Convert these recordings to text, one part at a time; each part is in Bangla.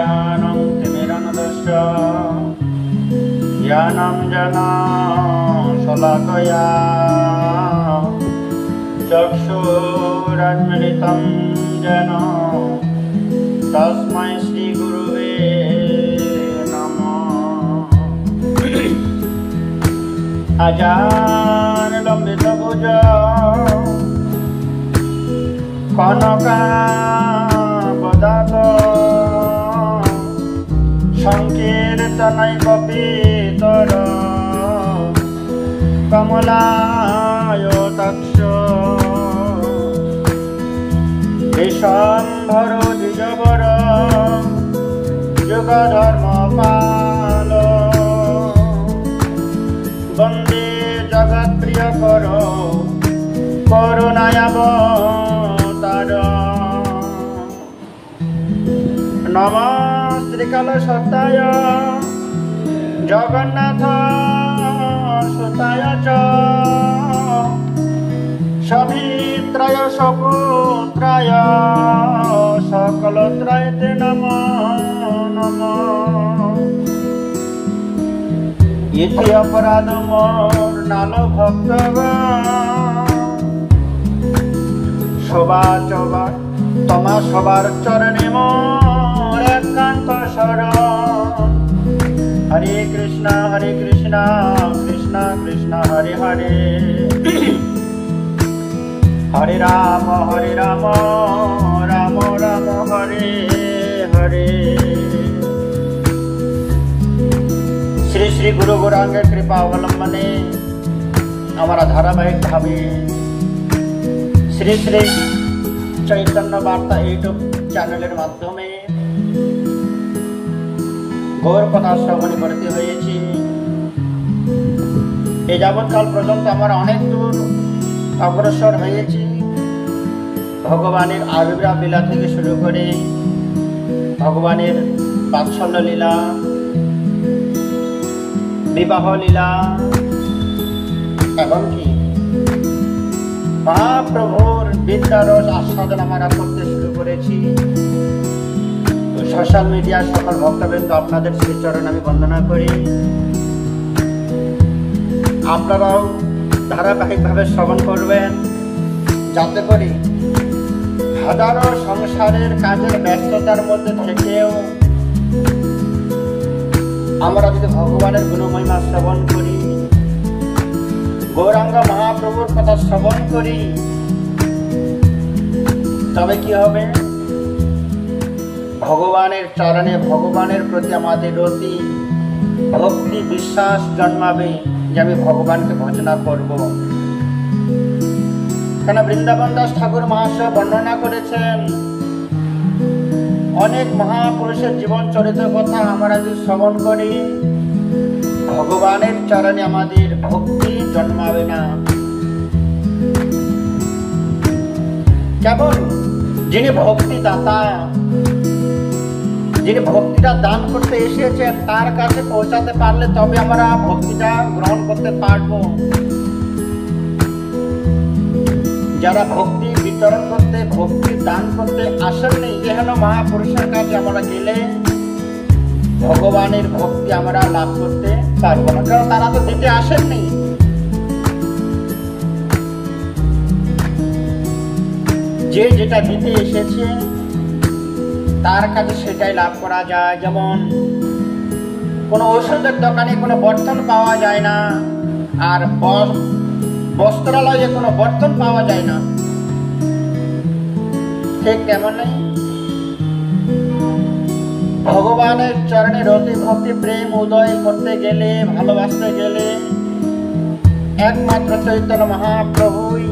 अज्ञानं तिमिरन्धस्य ज्ञानाञ्जनशलाकया चक्षुरुन्मिलितं येन तस्मै श्रीगुरुवे नमः। अजानुलम्बितभुजा कनकावदात संकीर्तनैकपीतर कमलायताक्ष विश्वम्भर द्विजवर युगधर्मपाल वन्दे जगत्प्रियकर करुणायावतार। नमः श्रीकालसत्ताय जगन्नाथ सुताय च सवित्राय सपुत्राय सकलत्रायते नमः नमः। इति अपराध मोर नाल भक्तगण सभा चबा तमा सबार चरणे मोर एकांत शरण। हरे कृष्णा कृष्णा कृष्णा हरे हरे हरे राम राम राम हरे हरे। श्री श्री गुरु गौरांगेर कृपा अवलम्बने हमारा धारावाहिक भावे श्री श्री चैतन्य वार्ता यूट्यूब चैनल माध्यमे गौर कथा श्रवण करते हुए যাবৎকাল পর্যন্ত আমরা অনেক দূর অগ্রসর হয়েছি। ভগবানের আবির্ভাব লীলা থেকে শুরু করে ভগবানের বাৎসল্য লীলা, বিবাহ লীলা এবং কি মহাপ্রভুর বিদ্যারস আস্বাদন আমরা করতে শুরু করেছি। সোশ্যাল মিডিয়ার সকল ভক্তবৃন্দ আপনাদের শ্রীচরণ আমি বন্দনা করি। আপনারাও ধারাবাহিকভাবে শ্রবণ করবেন যাতে করে হাজারো সংসারের কাজের ব্যস্ততার মধ্যে থেকেও আমরা যদি ভগবানের গুণমহিমা শ্রবণ করি, গৌরাঙ্গ মহাপ্রভুর কথা শ্রবণ করি, তবে কি হবে? ভগবানের চরণে ভগবানের প্রতি আমাদের অতি ভক্তি বিশ্বাস জন্মাবে যে আমি ভগবানকে ভজনা করব। কেন বৃন্দাবন দাস ঠাকুর মহাশয় বর্ণনা করেছেন অনেক মহাপুরুষের জীবন চরিত্র কথা আমরা যদি শ্রবণ করি, ভগবানের চরণে আমাদের ভক্তি জন্মাবে না। কেবল যিনি ভক্তি দাতা, যিনি ভক্তিটা দান করতে এসেছেন তার কাছে পৌঁছাতে পারলে তবে আমরা ভক্তিটা গ্রহণ করতে পারব। যারা ভক্তি বিতরণ করতে ভক্তি দান করতে আসেননি, এহেন মহাপুরুষের কাছে আমরা গেলে ভগবানের ভক্তি আমরা লাভ করতে পারবো না, কারণ তারা তো দিতে আসেননি। যে যেটা দিতে এসেছে তার কাছে সেটাই লাভ করা যায়। যেমন কোনো ওষুধের দোকানে কোনো বর্তন পাওয়া যায় না, আর বস্ত্রালয়ে কোনো বর্তন পাওয়া যায় না, ঠিক তেমনই ভগবানের চরণে রতি ভক্তি প্রেম উদয় করতে গেলে, ভালোবাসতে গেলে একমাত্র চৈতন্য মহাপ্রভুই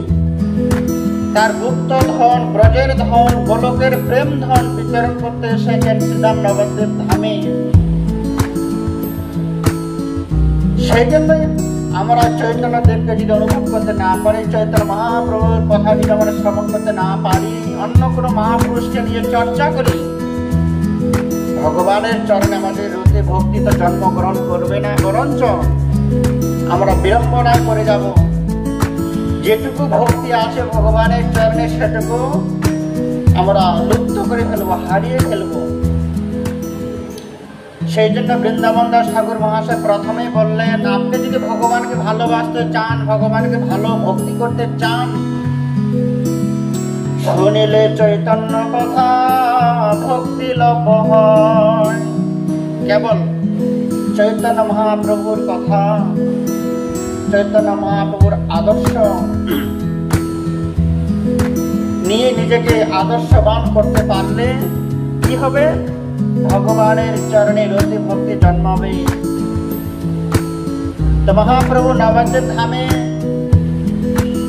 তার গুপ্ত ধন, ব্রজের ধন, গোলকের প্রেম ধন বিতরণ করতে এসেছেন শ্রীধাম নবদ্বীপ ধামে। সেই জন্যই আমরা চৈতন্য দেবকে যদি অনুভব করতে না পারি, চৈতন্য মহাপ্রভুর কথা যদি আমরা শ্রবণ করতে না পারি, অন্য কোনো মহাপুরুষকে নিয়ে চর্চা করি, ভগবানের চরণে আমাদের রতি ভক্তি তো জন্মগ্রহণ করবে না, বরঞ্চ আমরা বিড়ম্বনায় পড়ে যাব। যেটুকু ভক্তি আছে ভগবানের চরণে সেটুকু আমরা লুপ্ত করে ফেলবো, হারিয়ে ফেলবো। সেই জন্য বৃন্দাবন দাস ঠাকুর মহাশয় প্রথমেই বললেন, আপনি যদি ভগবানকে ভালোবাসতে চান, ভগবানকে ভালো ভক্তি করতে চান, শুনিলে চৈতন্য কথা ভক্তি লাভ হয়। কেবল চৈতন্য মহাপ্রভুর কথা, চৈতন্য মহাপ্রভুর আদর্শ নিয়ে নিজেকে আদর্শবান করতে পারলে কি হবে? ভগবানের চরণে রতি ভক্তি জন্মাবে। তো মহাপ্রভু নবদ্বীপ ধামে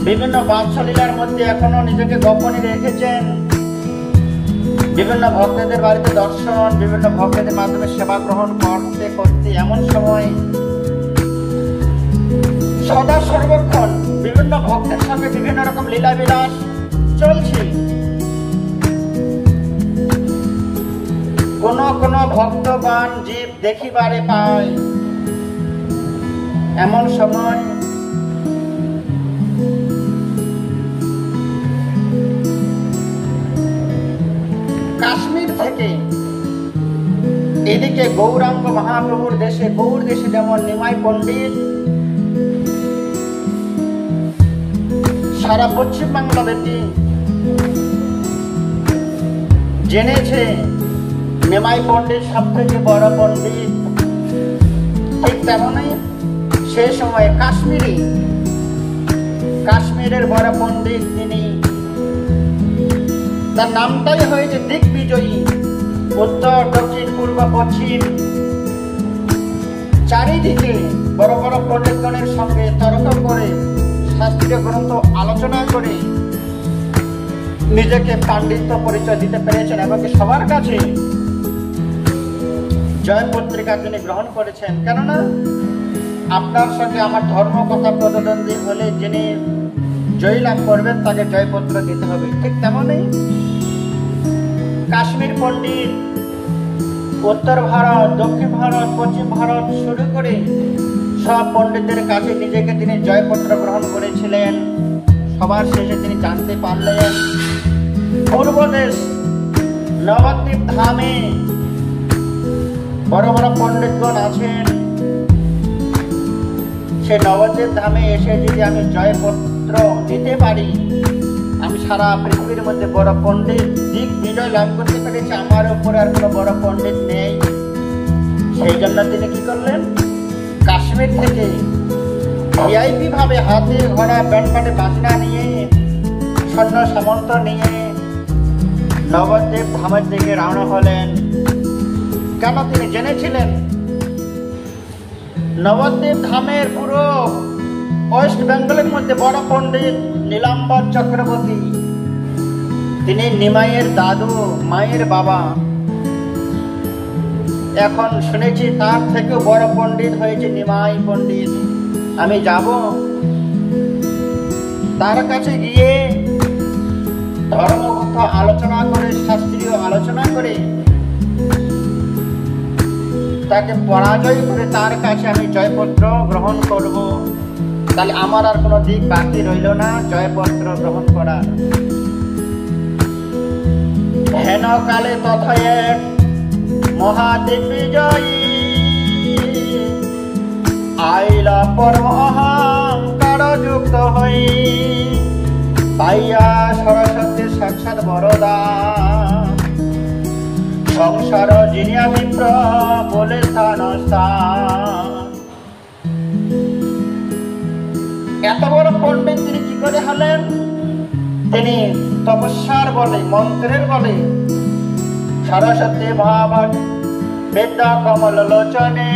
বিভিন্ন বাৎসলীলার মধ্যে এখনো নিজেকে গোপনে রেখেছেন। বিভিন্ন ভক্তদের বাড়িতে দর্শন, বিভিন্ন ভক্তদের মাধ্যমে সেবা গ্রহণ করতে করতে এমন সময় সদা সর্বক্ষণ বিভিন্ন ভক্তের সঙ্গে বিভিন্ন রকম লীলাবিলাস চলছে। কোন কোন ভক্তবান জীব দেখিবারে পায়। এমন সময় কাশ্মীর থেকে এদিকে গৌরাঙ্গ মহাপ্রভুর দেশে, গৌর দেশে যেমন নিমাই পণ্ডিত সারা পশ্চিমবাংলা ব্যাপী জেনেছে নিমাই পণ্ডিত সব থেকে বড় পণ্ডিত, ঠিক তেমনই সেই সময় কাশ্মীরের বড় পণ্ডিত তিনি, তার নামটাই হয়েছে দিগ্বিজয়ী। উত্তর দক্ষিণ পূর্ব পশ্চিম চারিদিকে বড় বড় পণ্ডিতগণের সঙ্গে তর্ক করে, শাস্ত্রীয় গ্রন্থ আলোচনা করে নিজেকে পাণ্ডিত্য পরিচয় দিতে পেরেছেন এবং সবার কাছে জয় পত্রিকা তিনি গ্রহণ করেছেন। কেননা আপনার সঙ্গে আমার ধর্ম কথা প্রতিদ্বন্দ্বী হলে যিনি জয় লাভ করবেন তাকে জয়পত্র দিতে হবে। ঠিক তেমনই কাশ্মীর পণ্ডিত উত্তর ভারত, দক্ষিণ ভারত, পশ্চিম ভারত শুরু করে সব পণ্ডিতদের কাছে নিজেকে তিনি জয়পত্র গ্রহণ করেছিলেন। সবার শেষে তিনি জানতে পারলেন পূর্বদেশ নবদ্বীপ ধামে বড় বড় পণ্ডিতগণ আছেন। সে নবদ্বীপ ধামে এসে যদি আমি জয়পত্র দিতে পারি, আমি সারা পৃথিবীর মধ্যে বড় পণ্ডিত দিগ্বিজয় লাভ করতে পেরেছি, আমার উপরে আর কোনো বড় পণ্ডিত নেই। সেই জন্য তিনি কি করলেন? কাশ্মীর থেকে ভিআইপি ভাবে হাতে ঘোড়া ব্যান্ডপাটে বাজনা নিয়ে, সৈন্য সামন্ত নিয়ে নবদ্বীপ ধামের দিকে রওনা হলেন। কেন? তিনি জেনেছিলেন নবদ্বীপ ধামের পুরো ওয়েস্ট বেঙ্গলের মধ্যে বড় পণ্ডিত নীলাম্বর চক্রবর্তী, তিনি নিমাইয়ের দাদু, মায়ের বাবা। এখন শুনেছি তার থেকেও বড় পণ্ডিত হয়েছে নিমাই পণ্ডিত। আমি যাব, তার কাছে গিয়ে ধর্মকথা আলোচনা করে, শাস্ত্রীয় আলোচনা করে তাকে পরাজয় করে তার কাছে আমি জয়পত্র গ্রহণ করব। তাহলে আমার আর কোনো দিক বাকি রইল না জয়পত্র গ্রহণ করার। হেন কালে তথায় মহাদিগ্বিজয়ী আইলা পরম অহংকার যুক্ত হই, পাইয়া সরস্বতী সাক্ষাৎ বরদা, সংসার জিনিয়া বিপ্র বলে স্থান। এত বড় পণ্ডিত তিনি কি করে হলেন? তিনি তপস্যার বলে, মন্ত্রের বলে সরস্বতী মহাভাগ বিদ্যা কমল লোচনে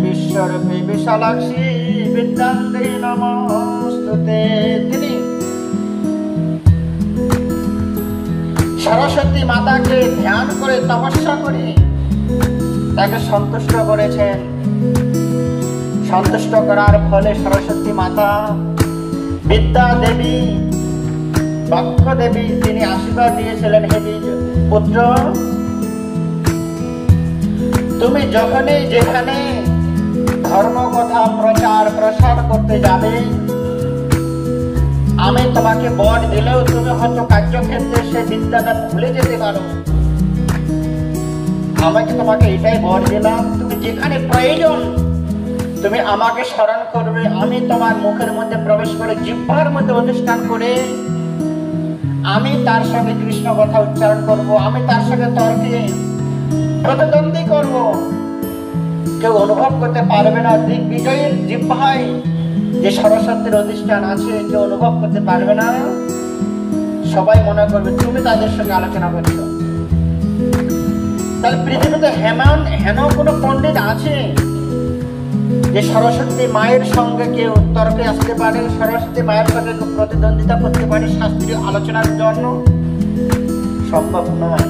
বিশ্বরূপে বিশালাক্ষী বিদ্যান্তে নমস্তুতে, তিনি সরস্বতী মাতাকে ধ্যান করে তপস্যা করে তাকে সন্তুষ্ট করেছেন। সন্তুষ্ট করার ফলে সরস্বতী মাতা বিদ্যা দেবী, বক্ষ দেবী, তিনি আশীর্বাদ দিয়েছিলেন, হে পুত্র তুমি যখনই যেখানে ধর্ম কথা প্রচার প্রসার করতে যাবে, আমি তোমাকে বর দিলেও তুমি হয়তো কার্যক্ষেত্রে সে বিদ্যাটা ভুলে যেতে পারো। আমাকে তোমাকে এটাই বর দিলাম, যেখানে প্রয়োজন তুমি আমাকে স্মরণ করবে, আমি তোমার মুখের মধ্যে প্রবেশ করে জিহ্বার মধ্যে অধিষ্ঠান করে আমি তার সঙ্গে কৃষ্ণ কথা উচ্চারণ করব, আমি তার সঙ্গে তর্কে প্রতিদ্বন্দ্বী করব। কেউ অনুভব করতে পারবে না দিগ্বিজয়ের জিহ্বায় যে সরস্বতীর অধিষ্ঠান আছে, কেউ অনুভব করতে পারবে না। সবাই মনে করবে তুমি তাদের সঙ্গে আলোচনা করছো। তাহলে পৃথিবীতে হেন কোনো পণ্ডিত আছে যে সরস্বতী মায়ের সঙ্গে কেউ তর্কে আসতে পারে, সরস্বতী মায়ের সঙ্গে প্রতিদ্বন্দ্বিতা করতে পারে শাস্ত্রীয় আলোচনার জন্য? সম্ভব নয়।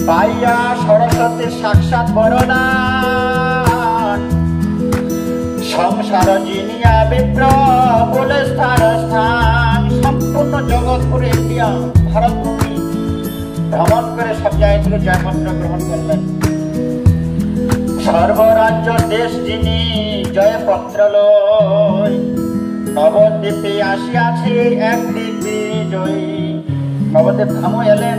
পাইয়া সরস্বতীর সাক্ষাৎ বরদান, সংসার জিনিয়া বিপ্র বলে স্থান। সম্পূর্ণ জগৎপুরে ইন্ডিয়া ভারতভূমি ভ্রমণ করে সব জায়গা থেকে জয়মন্ত্র গ্রহণ করলেন। সর্বরাজ্য দেশ যিনি জয়পত্র লয়, নবদ্বীপে আসিয়াছে এক দিগ্বিজয়ী। নবদ্বীপ ধামও এলেন।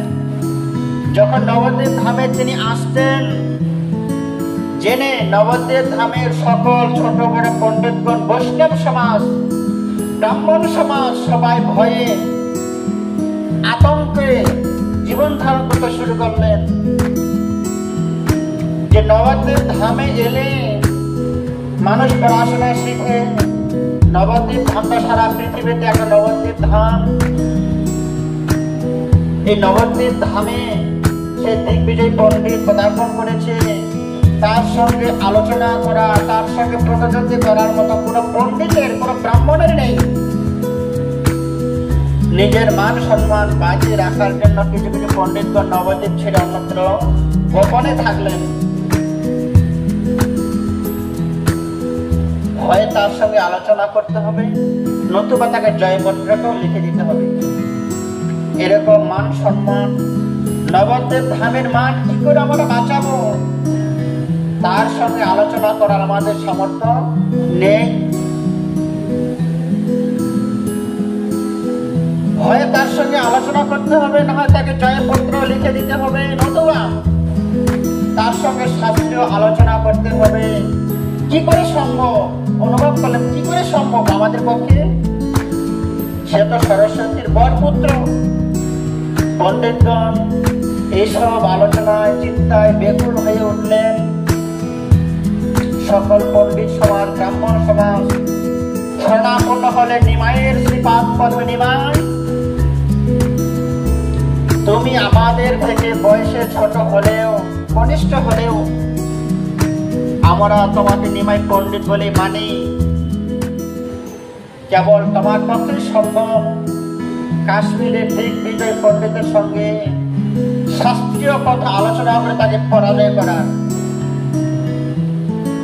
যখন নবদ্বীপ ধামে তিনি আসতেন, জেনে নবদ্বীপ ধামের সকল ছোট বড় পণ্ডিতগণ, বৈষ্ণব সমাজ, ব্রাহ্মণ সমাজ সবাই ভয়ে আতঙ্কে জীবন ধারণ করতে শুরু করলেন যে নবদ্বীপ ধামে এলে মানুষ পড়াশোনা শিখে। নবদ্বীপ ধামটা সারা পৃথিবীতে একটা নবদ্বীপ ধাম। এই নবদ্বীপ ধামে সে দিগ্বিজয় পণ্ডিত পদার্পণ করেছে। তার সঙ্গে আলোচনা করা, তার সঙ্গে প্রতিদ্বন্দ্বী করার মতো কোনো পণ্ডিতের, কোনো ব্রাহ্মণের নেই। নিজের মান সম্মান বাঁচিয়ে রাখার জন্য কিছু কিছু পণ্ডিতগণ নবদ্বীপ ছেড়ে অন্যত্র গোপনে থাকলেন। হয় তার সঙ্গে আলোচনা করতে হবে, নতুবা তাকে জয়পত্রকেও লিখে দিতে হবে। এরকম মান সম্মান, নবদ্বীপ ধামের মান কি করে আমরা বাঁচাবো, তার সঙ্গে আলোচনা করার আমাদের সামর্থ্য নেই। হয় তার সঙ্গে আলোচনা করতে হবে, না হয় তাকে জয়পত্র লিখে দিতে হবে, নতুবা তার সঙ্গে শাস্ত্রীয় আলোচনা করতে হবে। কি করে সম্ভব? অনুভব করলেন কি করে সম্ভব আমাদের পক্ষে? সে তো সরস্বতীর বরপুত্র। পণ্ডিতগণ এইসব আলোচনায় চিন্তায় বেকুল হয়ে উঠলেন। সকল পণ্ডিত সমাজ, ব্রাহ্মণ সমাজ শরণাপন্ন হলে নিমাইয়ের শ্রীপাদ পদ্মে, নিমাই তুমি আমাদের থেকে বয়সে ছোট হলেও, কনিষ্ঠ হলেও আমরা তোমাকে নিমাই পণ্ডিত বলে মানি। কেবল তোমার পক্ষে সম্ভব কাশ্মীরের দিগ্বিজয় পণ্ডিতের সঙ্গে শাস্ত্রীয় কথা আলোচনা করে তাকে পরাজয় করা।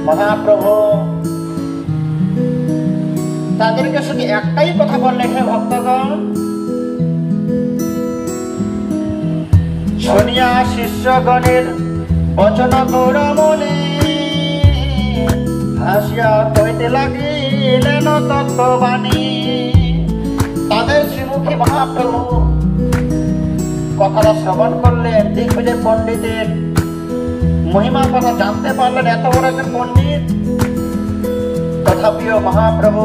মহাপ্রভু তাদেরকে শুধু একটাই কথা বললেন, হে ভক্তগণ, শুনিয়া শিষ্যগণের বচন গৌরমণি, হাসিয়া কইতে লাগিলেন তত্ত্ববাণী। তাদের শ্রীমুখী মহাপ্রভু কথাটা শ্রবণ করলেন, দিগ্বিজয় পণ্ডিতের মহিমা কথা জানতে পারলেন, এত বড় একজন পণ্ডিত। তথাপিও মহাপ্রভু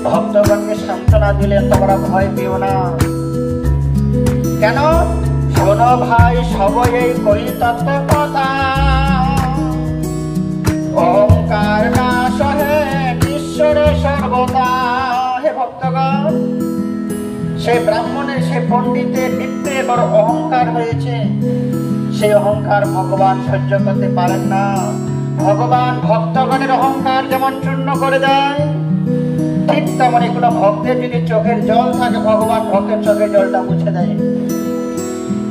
ভক্তগণকে সান্ত্বনা দিলেন, তোমরা ভয় পেও না। কেন? শোনো ভাই, সবই এই কই তত্ত্ব কথা, অহংকার না সহে ঈশ্বর সর্বদা। হে ভক্তগণ, সেই ব্রাহ্মণের, সেই পণ্ডিতের ভিতরে বড় অহংকার হয়েছে। সেই অহংকার ভগবান সহ্য করতে পারেন না। ভগবান ভক্তগণের অহংকার যেমন চূর্ণ করে দেয়, ঠিক তেমনি কোনো ভক্তের যদি চোখের জল থাকে, ভগবান ভক্তের চোখের জলটা মুছে দেয়।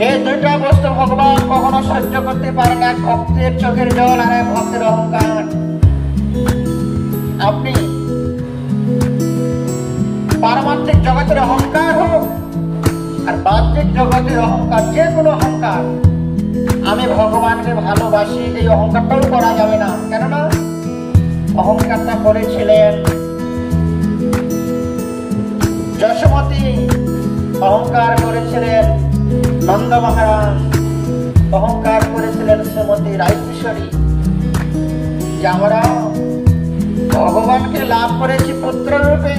এই দুইটা বস্তু ভগবান কখনো সহ্য করতে পারে না, ভক্তের চোখের জল আর এক ভক্তের অহংকার। আপনি পারমার্থিক জগতের অহংকার হোক আর বাহ্যিক জগতের অহংকার, যে কোনো অহংকার, আমি ভগবানকে ভালোবাসি, এই অহংকারটাও করা যাবে না। কেননা অহংকারটা করেছিলেন যশোমতী, অহংকার করেছিলেন নন্দ মহারাজ, অহংকার করেছিলেন শ্রীমতী রাজকিশোরী, যে আমরা ভগবানকে লাভ করেছি পুত্র রূপে,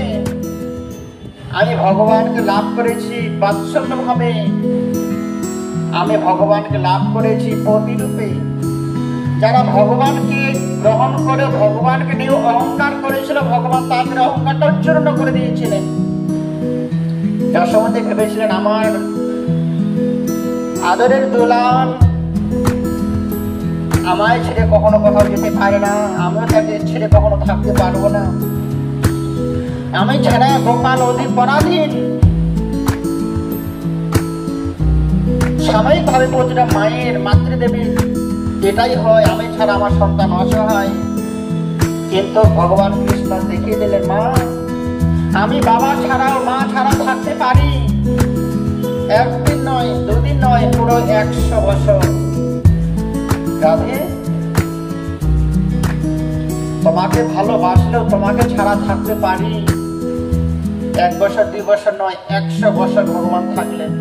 আমি ভগবানকে লাভ করেছি বাৎসল্য ভাবে, আমি ভগবানকে লাভ করেছি পতি রূপে। যারা ভগবানকে গ্রহণ করে ভগবানকে নিয়ে অহংকার করেছিল, ভগবান তাদের অহংকারটা উচ্চারণ করে দিয়েছিলেন। যশোমতী ভেবেছিলেন আমার আদরের দুলাল আমায় ছেড়ে কখনো কোথাও যেতে পারে না, আমিও তাকে ছেড়ে কখনো থাকতে পারবো না, আমি ছাড়া গোপাল অধিক পরাধীন। সাময়িক ভাবে প্রতিটা মায়ের মাতৃদেবীর এটাই হয়, আমি ছাড়া আমার সন্তান অসহায়। কিন্তু ভগবান কৃষ্ণ দেখিয়ে দিলেন, মা আমি বাবা ছাড়াও মা ছাড়া থাকতে পারি, একদিন নয় দুদিন নয়, পুরো 100 বছর। রাধে, তোমাকে ভালোবাসলেও তোমাকে ছাড়া থাকতে পারি, 1 বছর 2 বছর নয়, 100 বছর ভগবান থাকলেন।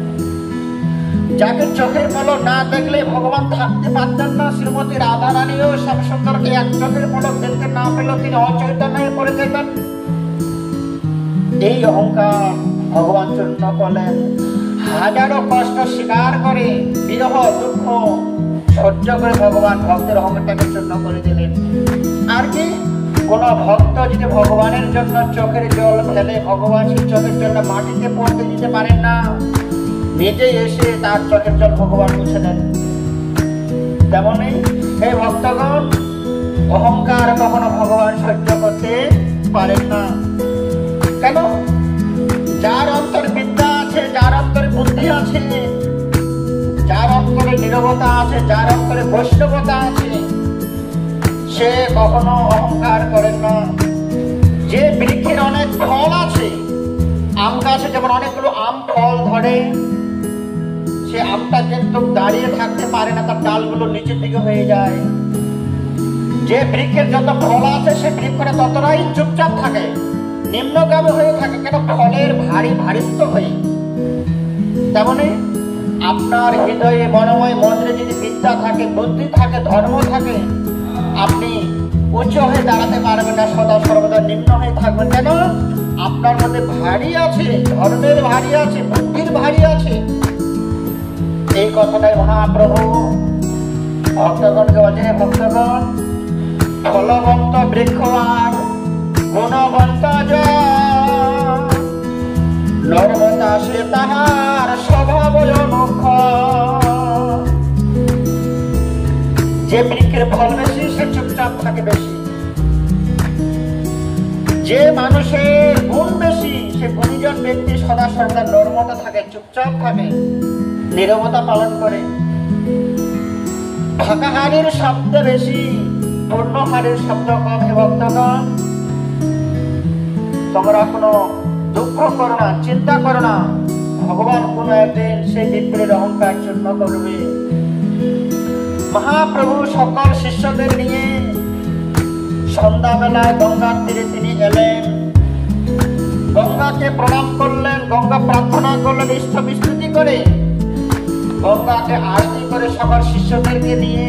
যাকে চোখের পলক না দেখলে ভগবান থাকতে পারতেন না, শ্রীমতী রাধা রানীও শ্যামসুন্দরকে 1 চোখের পলক দেখতে না পেলেও তিনি অচৈতন্য হয়ে পড়ে যেতেন। এই অহংকার ভগবান চূর্ণ করলেন। হাজারো কষ্ট স্বীকার করে, বিরহ দুঃখ সহ্য করে ভগবান ভক্তের অহংকারটাকে চূর্ণ করে দিলেন। আর কি, কোন ভক্ত যদি ভগবানের জন্য চোখের জল ফেলে, ভগবান সেই চোখের জলটা মাটিতে পড়তে দিতে পারেন না, নিজে এসে তার চোখের জল ভগবান মুছে দেন। তেমনি এই ভক্তগণ অহংকার কখনো ভগবান সহ্য করতে পারেন না। কেন? যার অন্তরে বিদ্যা আছে, যার অন্তরে বুদ্ধি আছে, যার অন্তরে নীরবতা আছে, যার অন্তরে বৈষ্ণবতা আছে, সে কখনো অহংকার করেন না। যে বৃক্ষের অনেক ফল আছে, আম গাছে যেমন অনেকগুলো আম ফল ধরে, সে আমটা কিন্তু দাঁড়িয়ে থাকতে পারে না, তার ডালগুলো নিচের দিকে হয়ে যায়। যে বৃক্ষের যত ফল আছে, সে বৃক্ষটা ততটাই চুপচাপ থাকে, নিম্নগামী হয়ে থাকে। কেন? ফলের ভারিত্ব হয়ে। তেমনি আপনার হৃদয়ে মনোময় মন্দিরে যদি বিদ্যা থাকে, বুদ্ধি থাকে, ধর্ম থাকে, আপনি উচ্চ হয়ে দাঁড়াতে পারবেন না, সদা সর্বদা নিম্ন হয়ে থাকবেন। কেন? আপনার মধ্যে ভারী আছে, ধর্মের ভারী আছে, বুদ্ধির ভারী আছে। এই কথাটাই মহাপ্রভু ভক্তগণকে বলছেন, ভক্তগণ ফলবন্ত বৃক্ষ আর গুণবন্ত নর্মতা সে তাহার স্বভাব অনুক্ষ। যে বৃক্ষের ফল বেশি, সে চুপচাপ থাকে বেশি। যে মানুষের গুণ বেশি, সে গুণীজন ব্যক্তি সদা সর্বদা নর্মতা থাকে, চুপচাপ থাকে, নীরবতা পালন করে। ফাঁকা হাড়ির শব্দ বেশি, পূর্ণ হাড়ির শব্দ কম। হে ভক্তগণ, তোমরা কোনো দুঃখ করো না, চিন্তা করো না, ভগবান কোনো একদিন সেই বিপ্রের অহংকার চূর্ণ করবে। মহাপ্রভু সকল শিষ্যদের নিয়ে সন্ধ্যাবেলায় গঙ্গার তীরে তিনি এলেন। গঙ্গাকে প্রণাম করলেন, গঙ্গা প্রার্থনা করলেন ইষ্ট বিস্তুতি করে, গঙ্গাকে আরতি করে সকল শিষ্যদেরকে নিয়ে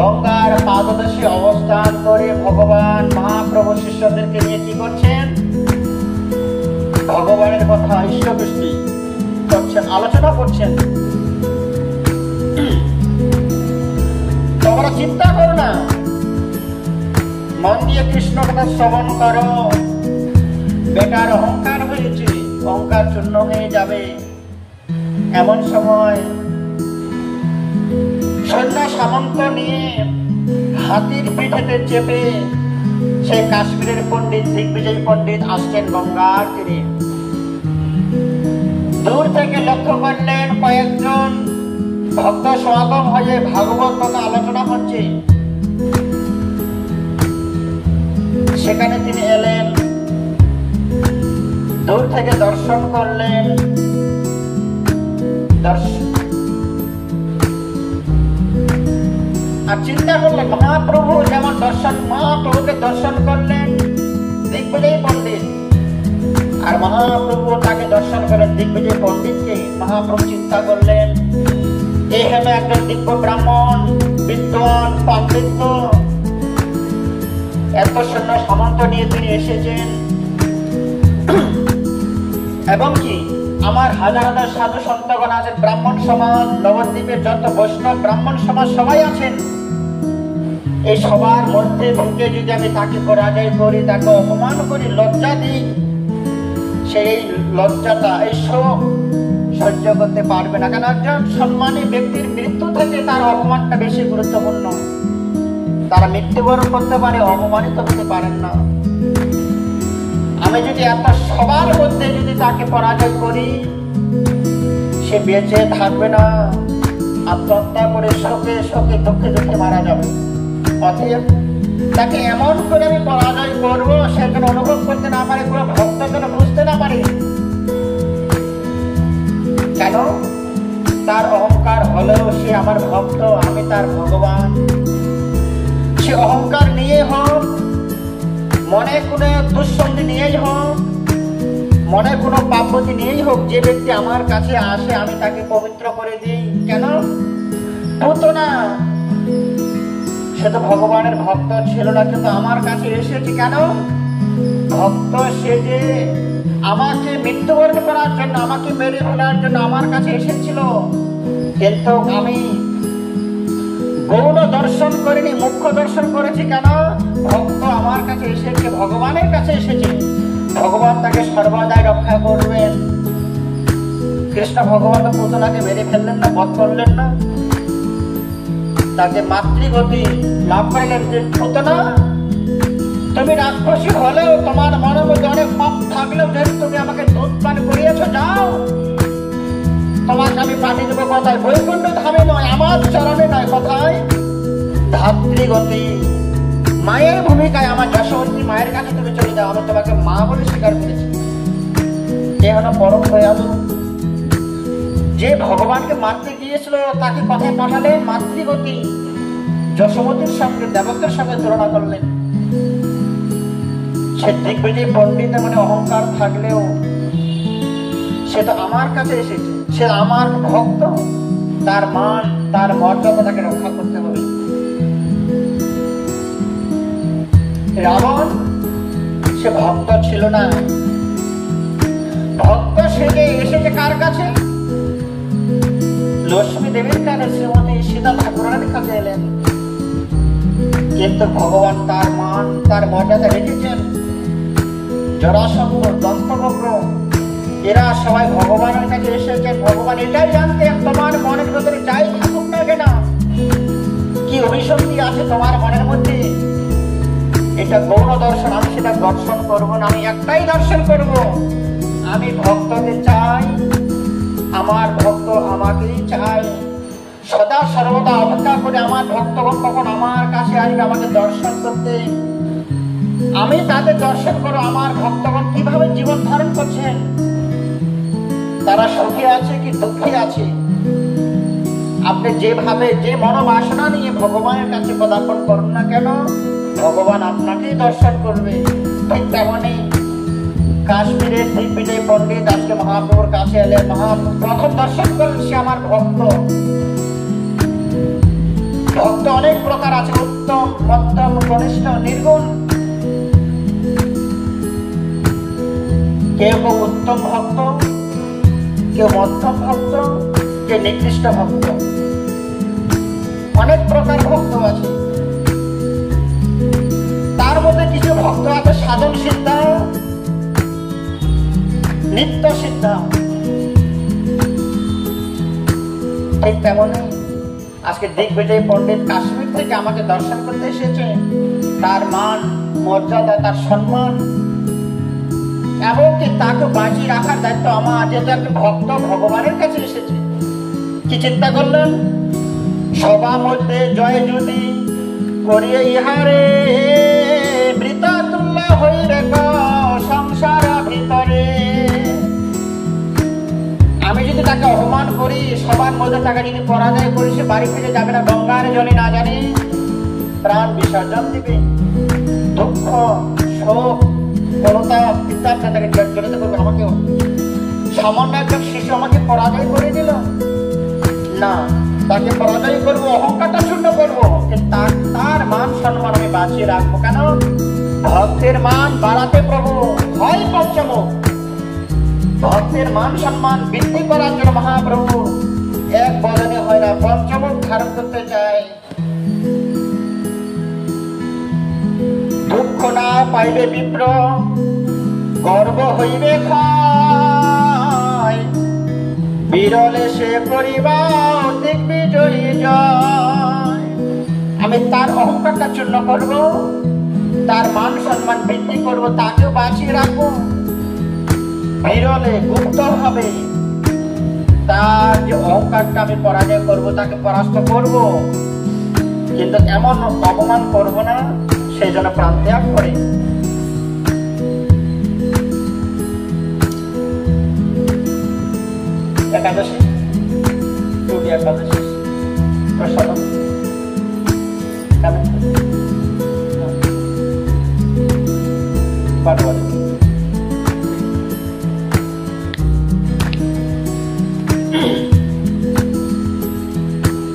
গঙ্গার পাদদেশে অবস্থান করে ভগবান মহাপ্রভু শিষ্যদেরকে নিয়ে কি করছেন? ভগবানের কথা ইষ্ট বৃষ্টি করছেন, আলোচনা করছেন। তোমরা চিন্তা করো না, মন দিয়ে কৃষ্ণ কথা শ্রবণ করো। বেটার অহংকার হয়েছে, অহংকার চূর্ণ হয়ে যাবে। এমন সময় সৈন্য সামন্ত নিয়ে হাতির পিঠেতে চেপে সেই কাশ্মীরের পণ্ডিত দিগ্বিজয় পণ্ডিত আসছেন গঙ্গার তীরে। দূর থেকে লক্ষ্য করলেন কয়েকজন ভক্ত সমাগম হয়ে ভাগবত কথা আলোচনা হচ্ছে। সেখানে তিনি এলেন, দূর থেকে দর্শন করলেন। আর চিন্তা করলেন মহাপ্রভু যেমন মহাপ্রভুকে দর্শন করলেন দিগ্বিজয় পণ্ডিত, আর মহাপ্রভু তাকে দর্শন করেন দিগ্বিজয় পণ্ডিতকে। মহাপ্রভু চিন্তা করলেন, এই হলো একজন দিব্য ব্রাহ্মণ, বিদ্বান পাণ্ডিত্য এত সৈন্য সামন্ত নিয়ে তিনি এসেছেন, এবং কি আমার হাজার হাজার সাধু সন্তগণ আছেন, ব্রাহ্মণ সমাজ, নবদ্বীপের যত বৈষ্ণব ব্রাহ্মণ সমাজ সবাই আছেন। এই সবার মধ্যে ঢুকে যদি আমি তাকে পরাজয় করি, তাকে অপমান করি, লজ্জা দিই, সেই লজ্জাটা, এই শোক সহ্য করতে পারবে না। কেন একজন সম্মানী ব্যক্তির মৃত্যু থেকে তার অপমানটা বেশি গুরুত্বপূর্ণ। তারা মৃত্যুবরণ করতে পারে, অপমানিত হতে পারেন না। আমি যদি এত সবার মধ্যে যদি তাকে পরাজয় করি, সে বেঁচে থাকবে না, আত্মহত্যা করে শোকে শোকে দুঃখে দুঃখে মারা যাবে। অতএব তাকে এমন করে আমি পরাজয় করবো, সে যেন অনুভব করতে না পারে, পুরো ভক্ত যেন বুঝতে না পারে। কেন? তার অহংকার হলেও সে আমার ভক্ত, আমি তার ভগবান। সে অহংকার নিয়ে হোক, মনে কোনো দুঃসন্ধি নিয়েই হোক, মনে কোনো পাপবতী নিয়েই হোক, যে ব্যক্তি আমার কাছে আসে আমি তাকে পবিত্র করে দিই। কেন? পুতনা সে তো ভগবানের ভক্ত ছিল না, কিন্তু আমার কাছে এসেছে। কেন? ভক্ত সে যে আমাকে মৃত্যুবরণ করার জন্য, আমাকে মেরে ফেলার জন্য আমার কাছে এসেছিল, কিন্তু আমি গৌণ দর্শন করিনি, মুখ্য দর্শন করেছি। কেন? ভক্ত আমার কাছে এসেছে, ভগবানের কাছে এসেছে, ভগবান তাকে সর্বদাই রক্ষা করবেন। কৃষ্ণ ভগবান তো পুতনাকে মেরে ফেললেন না, বধ করলেন না, তাকে মাতৃগতি লাভ করালেন। যে পুতনা, তুমি রাক্ষসী হলেও তোমার মনের মধ্যে অনেক পাপ থাকলেও যেহেতু তুমি আমাকে দুধ পান করিয়েছো, যাও, তোমাকে আমি পাঠিয়ে দেবো। কোথায়? বৈকুণ্ঠ ধামে নয়, আমার চরণে নয়। কোথায়? ধাত্রীগতি, মায়ের ভূমিকায় আমার যশোবন্তী মায়ের কাছে তুমি চলে যাও, আমি তোমাকে মা বলে স্বীকার করেছি। এ হলো পরম দয়ালু। যে ভগবানকে মারতে গিয়েছিল তাকে কথায় পাঠালেন মাতৃগতি, যশোমতীর সঙ্গে, দেবকের সঙ্গে তুলনা করলেন। সে দিগ্বিজয় পণ্ডিত মানে অহংকার থাকলেও সে তো আমার কাছে এসেছে, সে আমার ভক্ত, তার মান, তার মর্যাদা তাকে রক্ষা করতে হবে। রাবণ সে ভক্ত ছিল না, ভক্ত সেজে এসেছে কার কাছে? লক্ষ্মী দেবীর কাছে, শ্রীমতী সীতা ঠাকুরের কাছে এলেন। কিন্তু ভগবান তার মান, তার মর্যাদা রেখেছেন। জরাসন্ধ, দন্তবক্র, এরা সবাই ভগবানের কাছে এসেছেন। ভগবান এটাই জানতেন তোমার মনের ভেতরে যাই থাকুক না কেন, কি অভিসন্ধি আছে তোমার মনের মধ্যে, এটা গৌণ দর্শন, আমি সেটা দর্শন করবো না। আমি একটাই দর্শন করব, আমি ভক্তকে চাই, আমার ভক্ত আমাকেই চাই। সদা সর্বদা অপেক্ষা করে আমার ভক্তগণ কখন আমার কাছে আসবে আমাকে দর্শন করতে, আমি তাদের দর্শন করো। আমার ভক্তগণ কিভাবে জীবন ধারণ করছেন, তারা সুখী আছে কি দুঃখী আছে। আপনি যেভাবে, যে মনোবাসনা নিয়ে ভগবানের কাছে পদার্পণ করুন না কেন, ভগবান আপনাকেই দর্শন করবে। ঠিক তেমনি কাশ্মীরের দিগ্বিজয় পণ্ডিত আজকে মহাপ্রভুর কাছে এলেন। মহাপ্রভু প্রথম দর্শন করলেন, সে আমার ভক্ত। ভক্ত অনেক প্রকার আছে, উত্তম, মধ্যম, কনিষ্ঠ, নির্গুণ। কেউ কেউ উত্তম ভক্ত, কেউ মধ্যম ভক্ত, কেউ নিকৃষ্ট ভক্ত, অনেক প্রকার ভক্ত আছে। তার মধ্যে কিছু ভক্ত আছে সাধন সিদ্ধা, নিত্য সিদ্ধা। ঠিক তেমনই আজকে দিগ্বিজয় পণ্ডিত কাশ্মীর থেকে আমাকে দর্শন করতে এসেছে। তার মান, মর্যাদা, তার সম্মান, এমনকি তাকে বাঁচিয়ে রাখার দায়িত্ব আমার, যেহেতু একটা ভক্ত ভগবানের কাছে এসেছে। কি চিন্তা করলেন? সভা মধ্যে জয় যদি করিয়ে ইহারে, বৃতা তুল্য হই রেখ সংসার ভিতরে। আমি যদি তাকে অপমান করি, সবার মধ্যে তাকে যদি পরাজয় করি, সে বাড়ি ফিরে যাবে না, গঙ্গার জলে না জানি প্রাণ বিসর্জন দিবে। দুঃখ, শোক, কোনটা পিতার তাকে জড়িত করবে। আমাকেও সামান্য একজন শিশু আমাকে পরাজয় করে দিল না, তাকে পরাজয় করবো, অহংকারটা শূন্য করবো, তার মান সম্মান আমি বাঁচিয়ে রাখবো। কেন? ভক্তের মান বাড়াতে প্রভু হয় পঞ্চমুখ। ভক্তের মান সম্মান বৃদ্ধি করার জন্য মহাপ্রভু এক বদনে হয় না, পঞ্চমুখ ধারণ করতে চায়। দুঃখ না পাইবে বিপ্র, গর্ব হইবে ক্ষয়, বিরলে সে করিবা দিগ্বিজয়ী জয়। আমি তার অহংকারটা চূর্ণ করব, তার মান সম্মান বৃদ্ধি করব, তাকেও বাঁচিয়ে রাখবো। বিরলে গুপ্ত হবে তার যে অহংকারটা আমি পরাজয় করব, তাকে পরাস্ত করব, কিন্তু এমন অপমান করব না সেই জন্য প্রাণ ত্যাগ করে। একাদশী, টুটি একাদশী প্রসাদ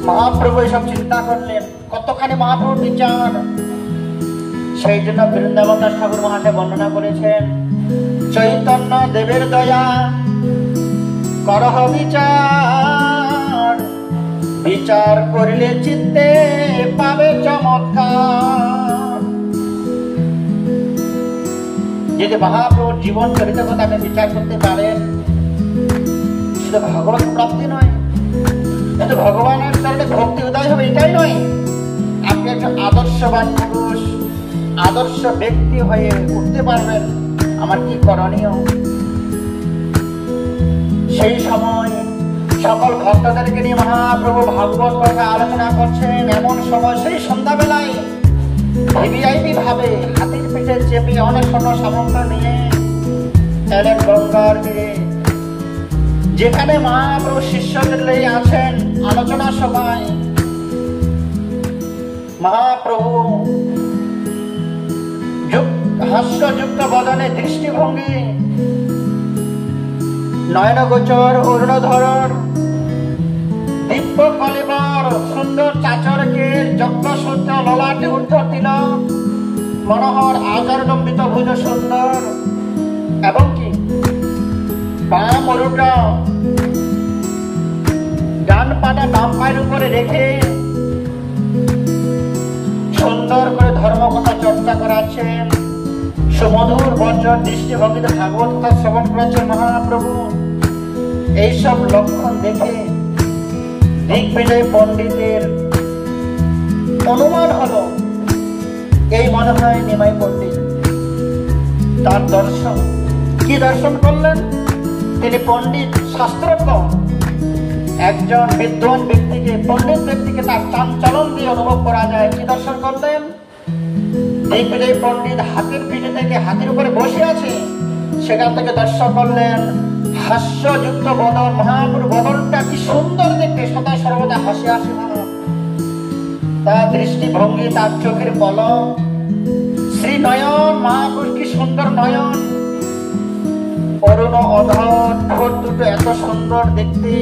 মহাপ্রভু এসব চিন্তা করলেন, কতখানি মহাপ্রভুর বিচার। সেই জন্য বৃন্দাবন দাস ঠাকুর মহাশয় বর্ণনা করেছেন, চৈতন্য দেবের দয়া করহ বিচার, বিচার করিলে চিত্তে পাবে চমৎকার। যদি মহাপ্রভুর জীবন চরিত্র কথা আপনি বিচার করতে পারেন, শুধু ভগবত প্রাপ্তি নয়, কিন্তু ভগবানের চরণে ভক্তি উদয় হবে এটাই নয়, আপনি একজন আদর্শবান পুরুষ, আদর্শ ব্যক্তি হয়ে উঠতে পারবেন। আমার কি করণীয়? সেই সময় সকল ভক্তদেরকে নিয়ে মহাপ্রভু ভাগবত কথা আলোচনা করছেন। এমন সময় সেই সন্ধ্যাবেলায় ভিভিআইপি ভাবে হাতির পিঠে চেপে অনেক সৈন্য সামন্ত নিয়ে এলেন গঙ্গার তীরে, যেখানে মহাপ্রভু শিষ্যদের নিয়ে আছেন আলোচনা সভায়। মহাপ্রভু হাস্যযুক্ত বদনে দৃষ্টিভঙ্গি, নয়নগোচর অরুণধর, দিব্য কলেবর, সুন্দর চাচরকে যজ্ঞসূত্র ললাটে ঊর্ধ্ব তিলক, মনোহর আচারলম্বিত ভুজ সুন্দর, এবং কি বাম অরুটা ডান পাটা বাম পায়ের উপরে রেখে সুন্দর করে ধর্মকথা চর্চা করাচ্ছেন। সুমধুর বজ্র দৃষ্টিভঙ্গিতে ভাগবত কথা শ্রবণ করাচ্ছেন মহাপ্রভু। এইসব লক্ষণ দেখে দিগ্বিজয় পণ্ডিতের অনুমান হলো, এই মনে হয় নিমাই পণ্ডিত। তার দর্শন, কি দর্শন করলেন? তিনি পণ্ডিত, শাস্ত্রজ্ঞ একজন বিদ্বান ব্যক্তিকে, পণ্ডিত ব্যক্তিকে তার চাঞ্চলন দিয়ে অনুভব করা যায়। কি দর্শন করলেন? দিগ্বিজয় পণ্ডিত হাতির পিঠে থেকে, হাতির উপরে বসে আছে, সেখান থেকে দর্শন করলেন হাস্যযুক্ত বদন। মহাপ্রভু বদনটা কি সুন্দর দেখতে, সদা সর্বদা হাসি হাসি ভাব। তার দৃষ্টিভঙ্গি, তার চোখের পলক, শ্রী নয়ন, মহাপুরুষ কি সুন্দর নয়ন, অরুণ অধর, ঠোঁট দুটো এত সুন্দর দেখতে,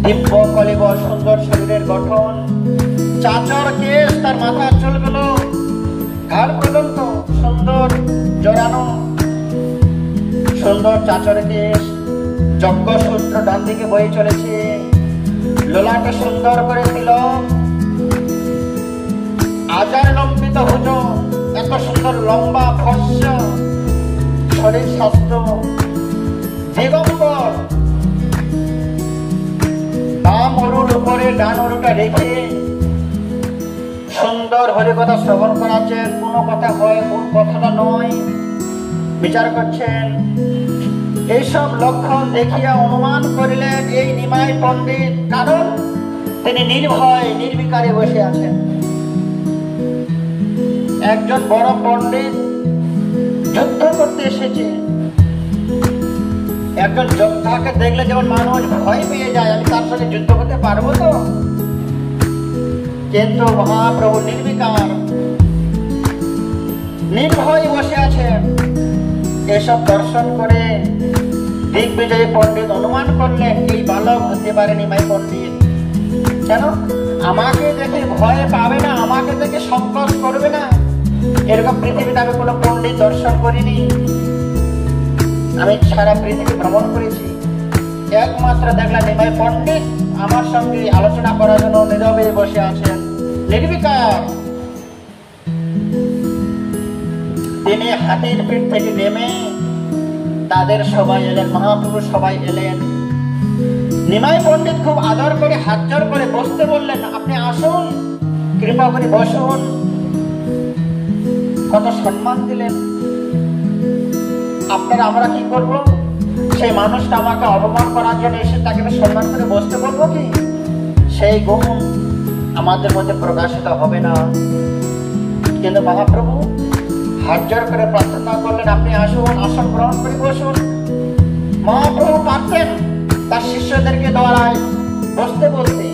দিব্য কলেবর, সুন্দর শরীরের গঠন, চাচর কেশ, তার মাথার চুলগুলো ঘাড় পর্যন্ত সুন্দর জড়ানো, সুন্দর চাচর কেশ, যজ্ঞসূত্র ডান দিকে বয়ে চলেছে, লোলাটে সুন্দর করে তিলক, আচার লম্বিত ভুজ, এত সুন্দর লম্বা ফর্স শরীর স্বাস্থ্য, দিগম্বর, বাম অরুর উপরে ডান অরুটা রেখে সুন্দর হরি কথা শ্রবণ করাচ্ছেন। কোন কথা হয়, কোন কথাটা নয়, বিচার করছেন। এইসব লক্ষণ দেখিয়া অনুমান করিলেন এই নিমাই পণ্ডিত, কারণ তিনি নির্ভয় নির্বিকারে বসে আছেন। একজন বড় পণ্ডিত যুদ্ধ করতে এসেছে। একজন যোদ্ধাকে দেখলে যেমন মানুষ ভয় পেয়ে যায়, আমি তার সঙ্গে যুদ্ধ করতে পারবো তো? কিন্তু মহাপ্রভু নির্বিকার, নির্ভয় বসে আছেন। এসব দর্শন করে দিগ্বিজয়ী পণ্ডিত অনুমান করলেন এই বালক হতে পারে নিমাই পণ্ডিত। কেন? আমাকে দেখে ভয় পাবে না, আমাকে দেখে সংকোচ করবে না, এরকম পৃথিবীতে আমি কোনো পণ্ডিত দর্শন করিনি। আমি সারা পৃথিবী ভ্রমণ করেছি, একমাত্র দেখলাম নিমাই পণ্ডিত আমার সঙ্গে আলোচনা করার জন্য নীরবে বসে আছেন, নির্বিকার। তিনি হাতির পিঠ থেকে নেমে তাদের সবাই এলেন, মহাপুরুষ সবাই এলেন। নিমাই পণ্ডিত খুব আদর করে হাত জোড় করে বসতে বললেন, আপনি আসুন, কৃপা করে বসুন। কত সম্মান দিলেন। আপনারা আমরা কি করব? সেই মানুষটা আমাকে অপমান করার জন্য এসে তাকে সম্মান করে বসতে বলবো কি? সেই গুণ আমাদের মধ্যে প্রকাশিত হবে না। কিন্তু মহাপ্রভু হাত জোড় করে প্রার্থনা করলেন, আপনি আসুন, আসন গ্রহণ করে বসুন। মহাপ্রভু পারতেন তার শিষ্যদেরকে দ্বারায় বসতে বলতে,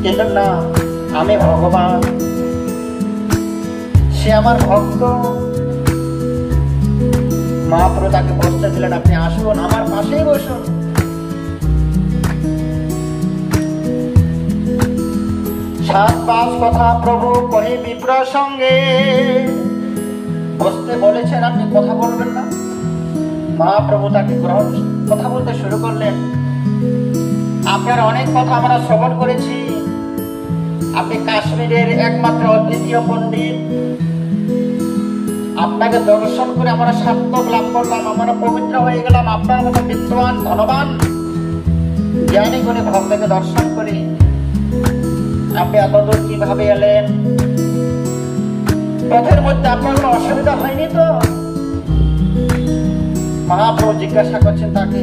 কিন্তু না, আমি ভগবান, সে আমার ভক্ত। মহাপ্রভু তাকে বসতে দিলেন, আপনি আসুন, আমার পাশেই বসুন। সাত পাঁচ কথা প্রভু কহে বিপ্র সঙ্গে বসতে বলেছেন, আপনি কথা বলবেন না? মহাপ্রভু তাকে কথা বলতে শুরু করলেন। আপনার অনেক কথা আমরা শ্রবণ করেছি, আপনি কাশ্মীরের একমাত্র অদ্বিতীয় পণ্ডিত। আপনাকে দর্শন করে আমরা সার্থক লাভ করলাম, আমরা পবিত্র হয়ে গেলাম। আপনার মতো বিদ্বান, ধনবান, জ্ঞানী গুণী ভক্তকে দর্শন করি। আপনি এতদূর কিভাবে এলেন? পথের মধ্যে আপনার কোনো অসুবিধা হয়নি তো? মহাপ্রভু জিজ্ঞাসা করছেন তাকে,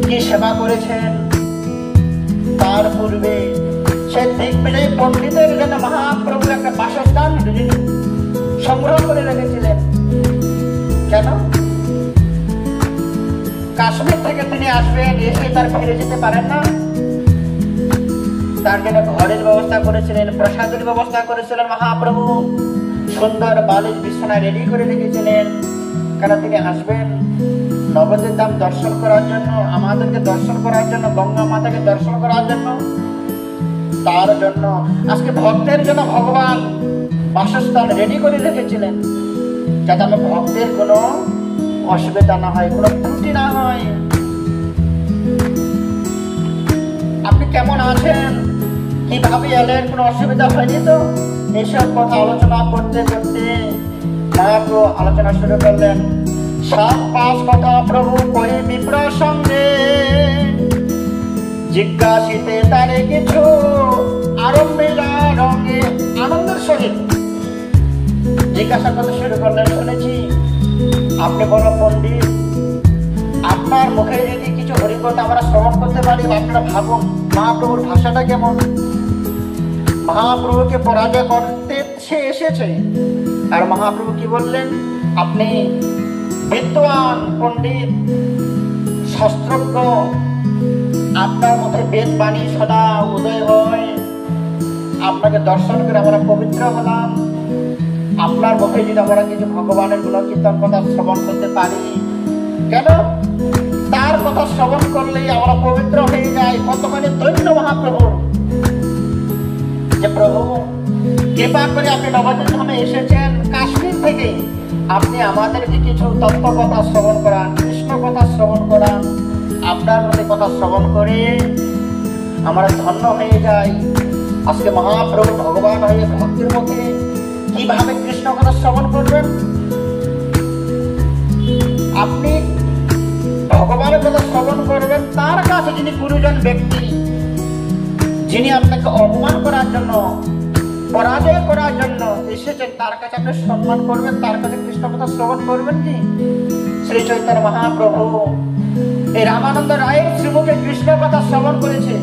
কি সেবা করেছেন? তার পূর্বে সে দিগ্বিজয়ী পণ্ডিতের জন্য মহাপ্রভু একটা বাসস্থান সংগ্রহ করে রেখেছিলেন। কেন? কাশ্মীর থেকে তিনি আসবেন, এসে তার ফিরে যেতে পারেন না, তার জন্য ঘরের ব্যবস্থা করেছিলেন, প্রসাদের ব্যবস্থা করেছিলেন মহাপ্রভু। সুন্দর বালিশ বিছানা রেডি করে রেখেছিলেন। কেন? তিনি আসবেন নবদ্বীপ ধাম দর্শন করার জন্য, আমাদেরকে দর্শন করার জন্য, গঙ্গা মাতাকে দর্শন করার জন্য। তার জন্য আজকে ভক্তের জন্য ভগবান বাসস্থান রেডি করে রেখেছিলেন, যাতে আমার ভক্তের কোনো অসুবিধা না হয়, কোনো ত্রুটি না হয়। আপনি কেমন আছেন? কিভাবে এলেন? কোনো অসুবিধা হয়নি তো? এইসব কথা আলোচনা করতে করতে মহাপ্রভু আলোচনা শুরু করলেন। সাত পাঁচ কথা প্রভু কহে বিপ্র সঙ্গে জিজ্ঞাসিতে তারে কিছু আরম্ভেলা রঙে আনন্দের সহিত জিজ্ঞাসা করতে শুরু করলেন। শুনেছি আপনি বড় পণ্ডিত, আপনার মুখে যদি কিছু হরিকথা আমরা শ্রবণ করতে পারি, আপনারা ভাবুন মহাপ্রভুর ভাষাটা কেমন। মহাপ্রভুকে পরাজয় করতে সে এসেছে। আর মহাপ্রভু কি বললেন? আপনি বিদ্বান পণ্ডিত, শাস্ত্রজ্ঞ, আপনার মধ্যে বেদ বাণী সদা উদয় হয়। আপনাকে দর্শন করে আমরা পবিত্র হলাম। আপনার মুখে যদি আমরা কিছু ভগবানের গুণকীর্তন কথা শ্রবণ করতে পারি, কেন? তার কথা শ্রবণ করলেই আমরা পবিত্র হয়ে যাই। কতখানি ধন্য মহাপ্রভুর, যে প্রভু কৃপা করে আপনি নবদ্বীপ ধামে এসেছেন কাশ্মীর থেকে, আপনি আমাদেরকে কিছু তত্ত্ব কথা শ্রবণ করান, কৃষ্ণ কথা শ্রবণ করান। আপনার মধ্যে কথা শ্রবণ করে আমরা ধন্য হয়ে যাই। আজকে মহাপ্রভু ভগবান হয়ে ভক্তির মুখে কিভাবে কৃষ্ণ কথা শ্রবণ করবেন? আপনি ভগবানের কথা শ্রবণ করবেন, তার কাছে যিনি গুরুজন ব্যক্তি, যিনি আপনাকে অপমান করার জন্য, পরাজয় করার জন্য এসেছেন, তার কাছে আপনি সম্মান করবেন, তার কাছে কৃষ্ণ কথা শ্রবণ করবেন কি? শ্রী চৈতন্য মহাপ্রভু এই রামানন্দ রায়ের শ্রীমুখে কৃষ্ণ কথা শ্রবণ করেছে।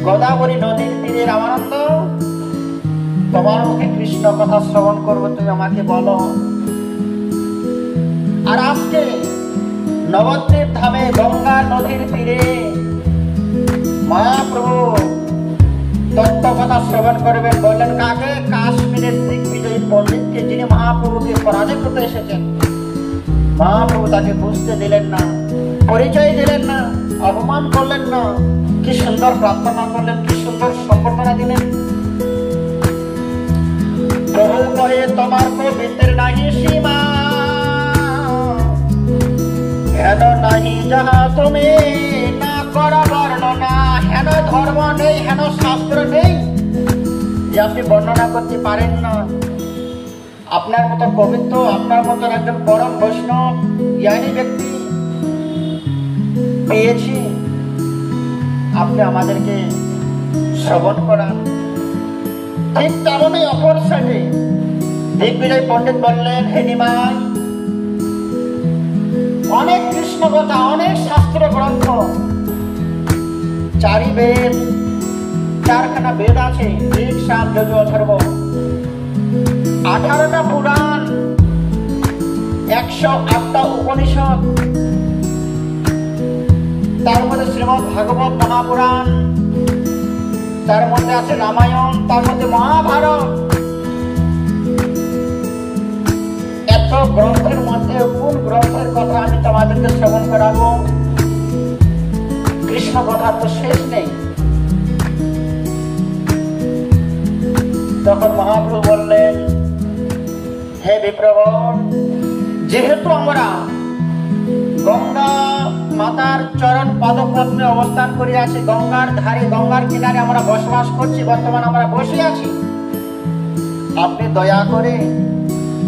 গোদাবরী নদীর তীরে রামানন্দ, তোমার মুখে কৃষ্ণ কথা শ্রবণ করবো, তুমি আমাকে বলো। আর আজকে নবদ্বীপ ধামে গঙ্গা নদীর তীরে মহাপ্রভু তত্ত্ব কথা শ্রবণ করবেন। বললেন কাকে? কাশ্মীরের দিগ্বিজয়ী পণ্ডিতকে, যিনি মহাপ্রভুকে পরাজয় করতে এসেছেন। মহাপ্রভু তাকে বুঝতে দিলেন না, পরিচয় দিলেন না, অপমান করলেন না, কি সুন্দর প্রার্থনা করলেন, কি সুন্দর সম্বর্ধনা দিলেন। প্রভু কহে তোমার পবিত্র নাহি সীমা, হেন নাহি যাহা তুমি না করা বর্ণনা। হেন ধর্ম নেই, হেন শাস্ত্র নেই যে আপনি বর্ণনা করতে পারেন না। আপনার মতো পবিত্র, আপনার মতো একজন পরম বৈষ্ণব জ্ঞানী ব্যক্তি পেয়েছি, আপনি আমাদেরকে শ্রবণ করান। ঠিক তেমনই অপর সাইডে দিগ্বিজয় পণ্ডিত বললেন, হে নিমাই, অনেক কৃষ্ণ কথা, অনেক শাস্ত্র গ্রন্থ, 4 বেদ, 4খানা বেদ আছে, ঋক, সাম, যজু, অথর্ব, 18টা পুরাণ, 108টা উপনিষদ, তার মধ্যে শ্রীমদ ভাগবত মহাপুরাণ, তার মধ্যে আছে রামায়ণ, তার মধ্যে মহাভারত। এত গ্রন্থের মধ্যে কোন গ্রন্থের কথা আমি তোমাদেরকে শ্রবণ করাবো? কৃষ্ণ কথা তো শেষ নেই। তখন মহাপ্রভু বললেন, হে বিপ্রবর, যেহেতু আমরা গঙ্গা মাতার চরণ পদপদ্মে অবস্থান করে আছি, গঙ্গার ধারে, গঙ্গার কিনারে আমরা বসবাস করছি, বর্তমান আমরা বসে আছি, আপনি দয়া করে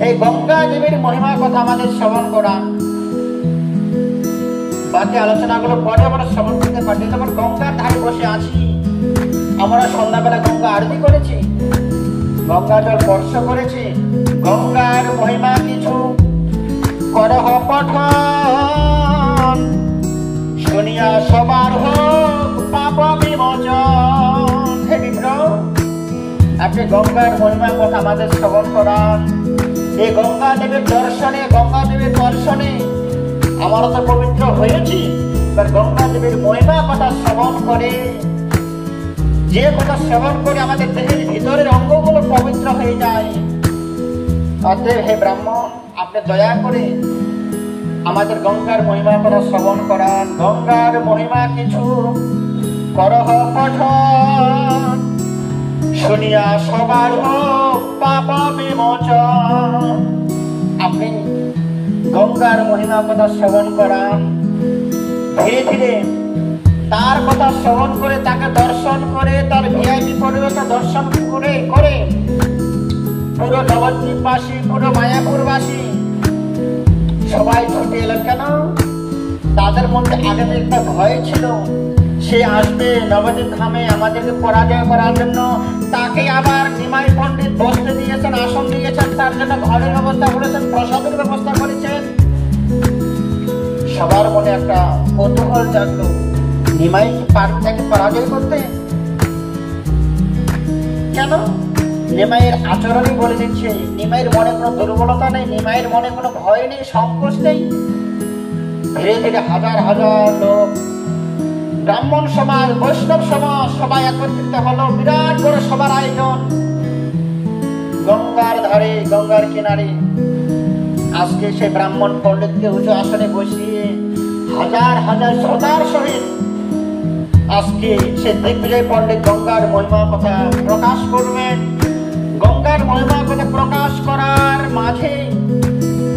এই গঙ্গা দেবীর মহিমার কথা আমাদের শ্রবণ করান। বাকি আলোচনাগুলো পরে আমরা শ্রবণ করতে পারি। তখন গঙ্গার ধারে বসে আছি, আমরা সন্ধ্যাবেলা গঙ্গা আরতি করেছি, গঙ্গা জল স্পর্শ করেছি, গঙ্গার মহিমা কিছু করহ পঠন, শুনিয়া সবার হোক পাপ বিমোচন। হে বিপ্র, আপনি গঙ্গার মহিমার কথা আমাদের শ্রবণ করান। এই গঙ্গা দেবীর দর্শনে, গঙ্গা দেবীর দর্শনে আমরা তো পবিত্র হয়েছি, এবার গঙ্গা দেবীর মহিমা কথা শ্রবণ করে, যে কথা শ্রবণ করে আমাদের দেহের ভিতরের অঙ্গগুলো পবিত্র হয়ে যায়। অতএব হে ব্রাহ্মণ, আপনি দয়া করে আমাদের গঙ্গার মহিমা কথা শ্রবণ করান। গঙ্গার মহিমা কিছু করহ পঠন, শুনিয়া সবার হোক পাপ বিমোচন। আপনি গঙ্গার মহিমা কথা শ্রবণ করান। ধীরে ধীরে তার কথা শ্রবণ করে, তাকে দর্শন করে, তার ভিআইপি পরিবেশ দর্শন করে করে পুরো নবদ্বীপবাসী, পুরো মায়াপুরবাসী সবাই ছুটে এলেন। কেন? তাদের মধ্যে আগে একটা ভয় ছিল, সে আসবে নবদ্বীপ ধামে আমাদেরকে পরাজয় করার জন্য। তাকে আবার নিমাই পণ্ডিত বসতে দিয়েছেন, আসন দিয়েছেন, তার জন্য ঘরের ব্যবস্থা করেছেন, প্রসাদের ব্যবস্থা করেছেন। সবার মনে একটা কৌতূহল জাগলো, নিমাই কি পারবে তাকে পরাজয় করতে? কেন? নিমাইয়ের আচরণই বলে দিচ্ছে, নিমাইয়ের মনে কোনো দুর্বলতা নেই, নিমাইয়ের মনে কোনো ভয় নেই, সংকোচ নেই। ধীরে ধীরে হাজার হাজার লোক, ব্রাহ্মণ সমাজ, বৈষ্ণব সমাজ সবাই একত্রিত হলো। বিরাট বড় সবার আয়োজন গঙ্গার ধারে, গঙ্গার কিনারে। আজকে সে ব্রাহ্মণ পণ্ডিতকে উঁচু আসনে বসিয়ে হাজার হাজার শ্রদ্ধার সহিত আজকে সে দিগ্বিজয় পণ্ডিত গঙ্গার মহিমা কথা প্রকাশ করবেন। গঙ্গার মহিমা কথা প্রকাশ করার মাঝে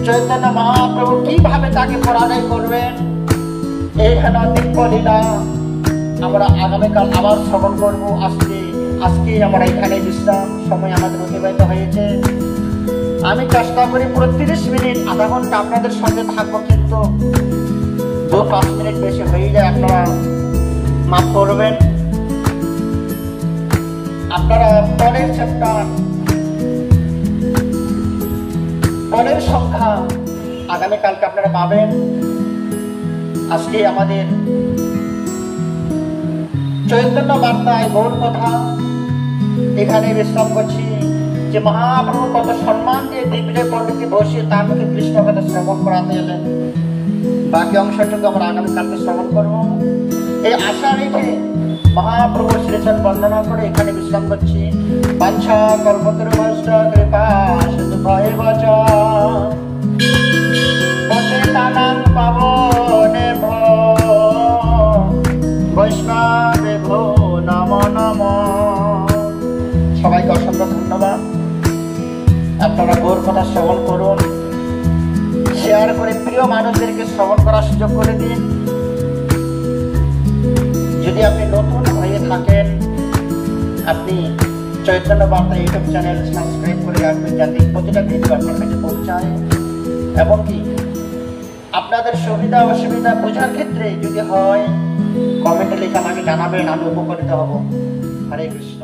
চৈতন্য মহাপ্রভু কিভাবে তাকে পরাজয় করবেন, এই হেন দিব্য লীলা আমরা আগামীকাল আবার শ্রবণ করবো। আজকে আমরা এখানে বিশ্রাম, সময় আমাদের অতিবাহিত হয়েছে। আমি চেষ্টা করি পুরো 30 মিনিট, আধা ঘন্টা আপনাদের সঙ্গে থাকবো, কিন্তু 2-5 মিনিট বেশি হয়ে যায়, আপনারা মাফ করবেন। আপনারা পরের চ্যাপ্টার, পরের সংখ্যা আগামীকালকে আপনারা পাবেন। আজকে আমাদের চৈতন্য বার্তায় গৌর কথা এখানে বিশ্রাম করছি। যে মহাপ্রভু কত সম্মান দিয়ে দিগ্বিজয় পণ্ডিতকে বসিয়ে তার মুখে কৃষ্ণ কথা শ্রবণ করাতে এলেন। বাকি অংশটুকু আমরা আগামীকালকে শ্রবণ করবো এই আশা রেখে মহাপ্রভুর শ্রীচরণ বন্দনা করে এখানে বিশ্রাম করছি। বাঞ্ছা কল্পতরুভ্যশ্চ কৃপা সিন্ধুভ্যেব চ পতিতানাং পাবনেভ্যো বৈষ্ণবেভ্যো নমো নমঃ। সবাইকে অসংখ্য ধন্যবাদ। আপনারা গৌর কথা শ্রবণ করুন, শেয়ার করে প্রিয় মানুষদেরকে শ্রবণ করার সুযোগ করে দিন। যদি আপনি নতুন হয়ে থাকেন, আপনি চৈতন্য বার্তা ইউটিউব চ্যানেল সাবস্ক্রাইব করে রাখবেন, যাতে প্রতিটা ভিডিও আপনার কাছে পৌঁছায়। এবং কি আপনাদের সুবিধা অসুবিধা বোঝার ক্ষেত্রে যদি হয়, কমেন্টে লিখে আমাকে জানাবেন, আমি উপকৃত হব। হরে কৃষ্ণ।